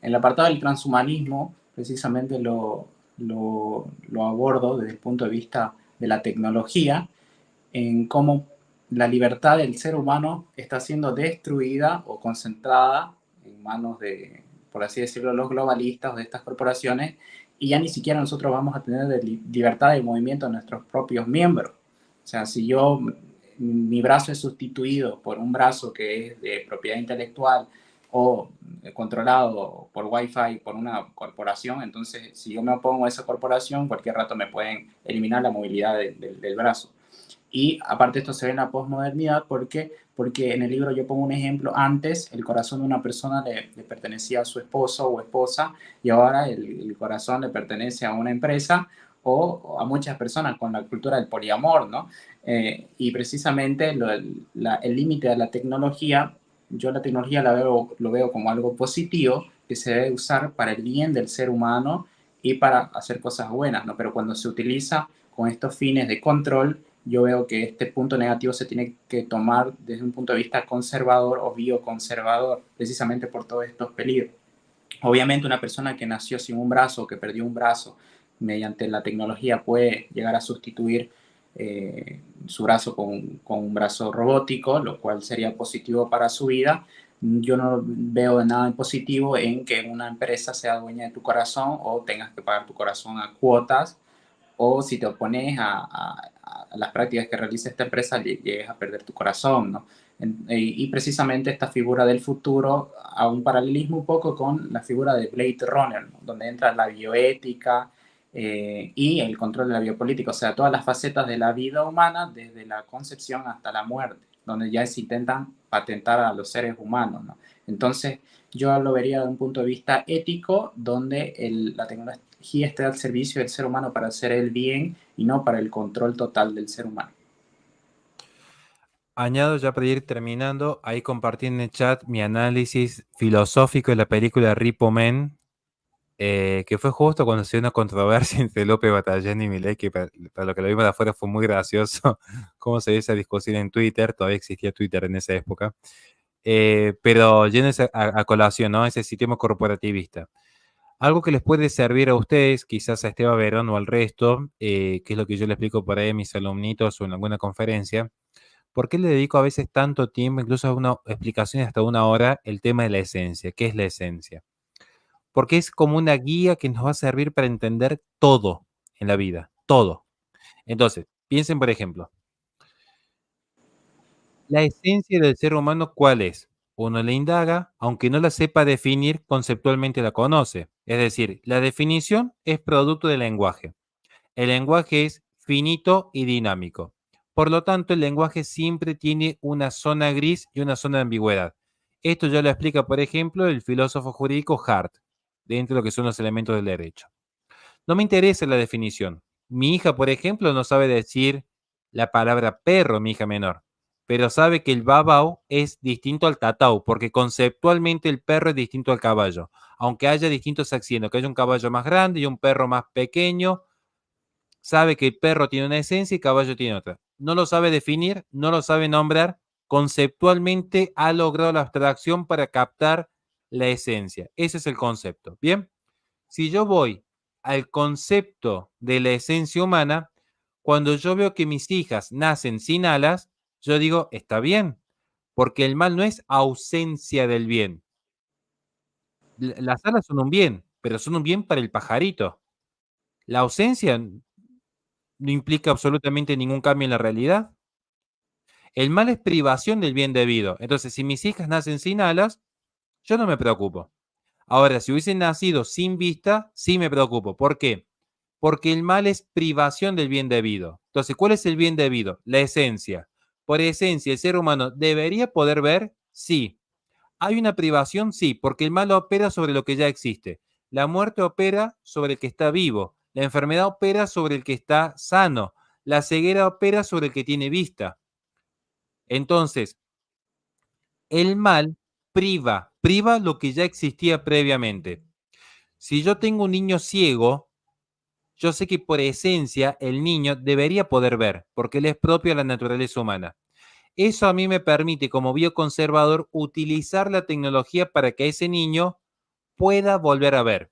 el apartado del transhumanismo precisamente lo abordo desde el punto de vista de la tecnología, en cómo la libertad del ser humano está siendo destruida o concentrada en manos de, por así decirlo, los globalistas o de estas corporaciones, y ya ni siquiera nosotros vamos a tener libertad de movimiento de nuestros propios miembros. O sea, si yo, mi brazo es sustituido por un brazo que es de propiedad intelectual o controlado por Wi-Fi por una corporación, entonces si yo me opongo a esa corporación, cualquier rato me pueden eliminar la movilidad del brazo. Y aparte esto se ve en la posmodernidad porque en el libro yo pongo un ejemplo. Antes el corazón de una persona le pertenecía a su esposo o esposa, y ahora el corazón le pertenece a una empresa o a muchas personas con la cultura del poliamor, ¿no? Y precisamente el límite de la tecnología, yo la tecnología lo veo como algo positivo que se debe usar para el bien del ser humano y para hacer cosas buenas, ¿no? Pero cuando se utiliza con estos fines de control, yo veo que este punto negativo se tiene que tomar desde un punto de vista conservador o bioconservador, precisamente por todos estos peligros. Obviamente una persona que nació sin un brazo o que perdió un brazo, mediante la tecnología puede llegar a sustituir su brazo con un brazo robótico, lo cual sería positivo para su vida. Yo no veo nada positivo en que una empresa sea dueña de tu corazón o tengas que pagar tu corazón a cuotas, o si te opones a las prácticas que realiza esta empresa, llegues a perder tu corazón, ¿no? Y precisamente esta figura del futuro, a un paralelismo un poco con la figura de Blade Runner, ¿no? Donde entra la bioética y el control de la biopolítica, o sea, todas las facetas de la vida humana, desde la concepción hasta la muerte, donde ya se intentan patentar a los seres humanos, ¿no? Entonces, yo lo vería de un punto de vista ético, donde la tecnología esté al servicio del ser humano para hacer el bien y no para el control total del ser humano. Añado ya para ir terminando, ahí compartí en el chat mi análisis filosófico de la película Repo Man, que fue justo cuando se dio una controversia entre López Batallán y Milei, que para lo que lo vimos de afuera fue muy gracioso cómo se dio esa discusión en Twitter. Todavía existía Twitter en esa época. Pero yendo a colación, ¿no? Ese sistema corporativista. Algo que les puede servir a ustedes, quizás a Esteban Verón o al resto, que es lo que yo le explico por ahí a mis alumnitos o en alguna conferencia. ¿Por qué le dedico a veces tanto tiempo, incluso a una explicación hasta una hora, el tema de la esencia? ¿Qué es la esencia? Porque es como una guía que nos va a servir para entender todo en la vida, todo. Entonces, piensen, por ejemplo, la esencia del ser humano, ¿cuál es? Uno le indaga, aunque no la sepa definir, conceptualmente la conoce. Es decir, la definición es producto del lenguaje. El lenguaje es finito y dinámico. Por lo tanto, el lenguaje siempre tiene una zona gris y una zona de ambigüedad. Esto ya lo explica, por ejemplo, el filósofo jurídico Hart, dentro de lo que son los elementos del derecho. No me interesa la definición. Mi hija, por ejemplo, no sabe decir la palabra perro, mi hija menor, pero sabe que el babau es distinto al tatau, porque conceptualmente el perro es distinto al caballo. Aunque haya distintos accidentes, que haya un caballo más grande y un perro más pequeño, sabe que el perro tiene una esencia y el caballo tiene otra. No lo sabe definir, no lo sabe nombrar, conceptualmente ha logrado la abstracción para captar la esencia. Ese es el concepto. Bien, si yo voy al concepto de la esencia humana, cuando yo veo que mis hijas nacen sin alas, yo digo, está bien, porque el mal no es ausencia del bien. Las alas son un bien, pero son un bien para el pajarito. La ausencia no implica absolutamente ningún cambio en la realidad. El mal es privación del bien debido. Entonces, si mis hijas nacen sin alas, yo no me preocupo. Ahora, si hubiesen nacido sin vista, sí me preocupo. ¿Por qué? Porque el mal es privación del bien debido. Entonces, ¿cuál es el bien debido? La esencia. Por esencia, ¿el ser humano debería poder ver? Sí. ¿Hay una privación? Sí, porque el mal opera sobre lo que ya existe. La muerte opera sobre el que está vivo. La enfermedad opera sobre el que está sano. La ceguera opera sobre el que tiene vista. Entonces, el mal priva lo que ya existía previamente. Si yo tengo un niño ciego, yo sé que por esencia el niño debería poder ver, porque él es propio a la naturaleza humana. Eso a mí me permite, como bioconservador, utilizar la tecnología para que ese niño pueda volver a ver.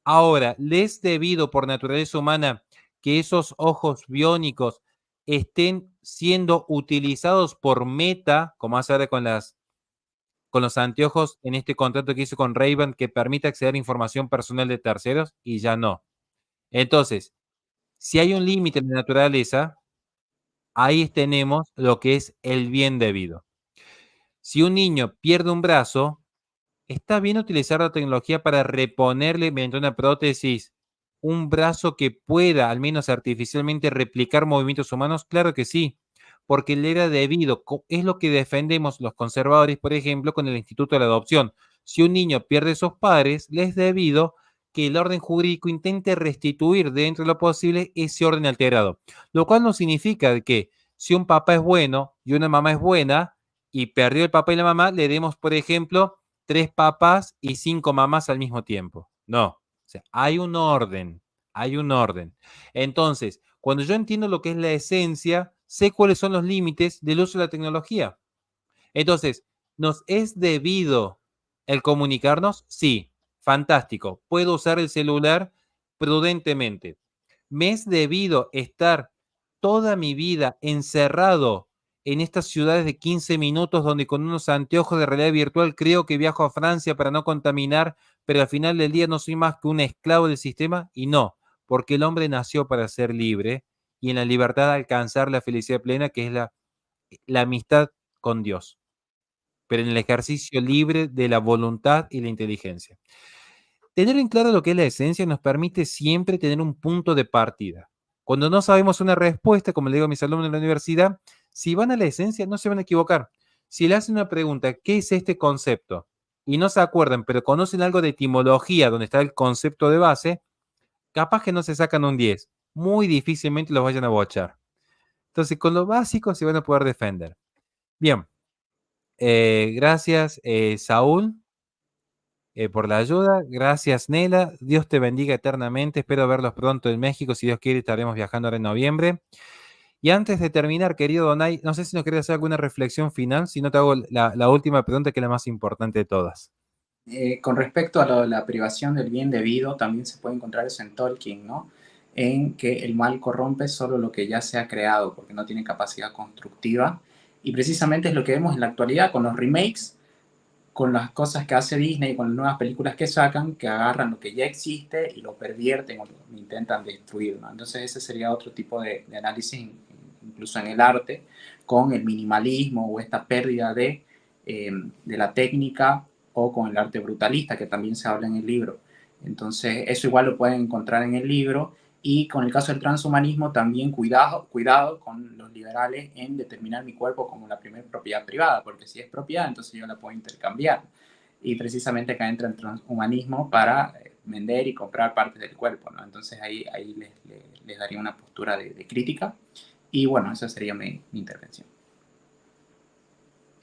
Ahora, ¿le es debido por naturaleza humana que esos ojos biónicos estén siendo utilizados por Meta, como hace ahora con los anteojos en este contrato que hizo con Ray-Ban que permite acceder a información personal de terceros? Y ya no. Entonces, si hay un límite en la naturaleza, ahí tenemos lo que es el bien debido. Si un niño pierde un brazo, ¿está bien utilizar la tecnología para reponerle mediante una prótesis un brazo que pueda, al menos artificialmente, replicar movimientos humanos? Claro que sí, porque le era debido. Es lo que defendemos los conservadores, por ejemplo, con el Instituto de la Adopción. Si un niño pierde a sus padres, le es debido que el orden jurídico intente restituir dentro de lo posible ese orden alterado. Lo cual no significa que si un papá es bueno y una mamá es buena y perdió el papá y la mamá, le demos, por ejemplo, 3 papás y 5 mamás al mismo tiempo. No, o sea, hay un orden, hay un orden. Entonces, cuando yo entiendo lo que es la esencia, sé cuáles son los límites del uso de la tecnología. Entonces, ¿nos es debido el comunicarnos? Sí, fantástico. Puedo usar el celular prudentemente. ¿Me es debido estar toda mi vida encerrado en estas ciudades de 15 minutos donde con unos anteojos de realidad virtual creo que viajo a Francia para no contaminar, pero al final del día no soy más que un esclavo del sistema? Y no, porque el hombre nació para ser libre y en la libertad alcanzar la felicidad plena, que es la amistad con Dios, pero en el ejercicio libre de la voluntad y la inteligencia. Tener en claro lo que es la esencia nos permite siempre tener un punto de partida. Cuando no sabemos una respuesta, como le digo a mis alumnos en la universidad, si van a la esencia no se van a equivocar. Si le hacen una pregunta, ¿qué es este concepto? Y no se acuerdan, pero conocen algo de etimología, donde está el concepto de base, capaz que no se sacan un 10. Muy difícilmente los vayan a bochar. Entonces, con lo básico se van a poder defender. Bien, gracias, Saúl, por la ayuda. Gracias, Nela. Dios te bendiga eternamente. Espero verlos pronto en México. Si Dios quiere, estaremos viajando ahora en noviembre. Y antes de terminar, querido Donay, no sé si nos querés hacer alguna reflexión final, si no te hago la última pregunta, que es la más importante de todas. Con respecto a la privación del bien debido, también se puede encontrar eso en Tolkien, ¿no? En que el mal corrompe solo lo que ya se ha creado, porque no tiene capacidad constructiva. Y precisamente es lo que vemos en la actualidad con los remakes, con las cosas que hace Disney, con las nuevas películas que sacan, que agarran lo que ya existe y lo pervierten o lo intentan destruir, ¿no? Entonces ese sería otro tipo de análisis, incluso en el arte, con el minimalismo o esta pérdida de la técnica, o con el arte brutalista, que también se habla en el libro. Entonces eso igual lo pueden encontrar en el libro. Y con el caso del transhumanismo, también cuidado con los liberales en determinar mi cuerpo como la primera propiedad privada, porque si es propiedad, entonces yo la puedo intercambiar. Y precisamente acá entra el transhumanismo para vender y comprar partes del cuerpo, ¿no? Entonces ahí les daría una postura de crítica. Y bueno, esa sería mi intervención.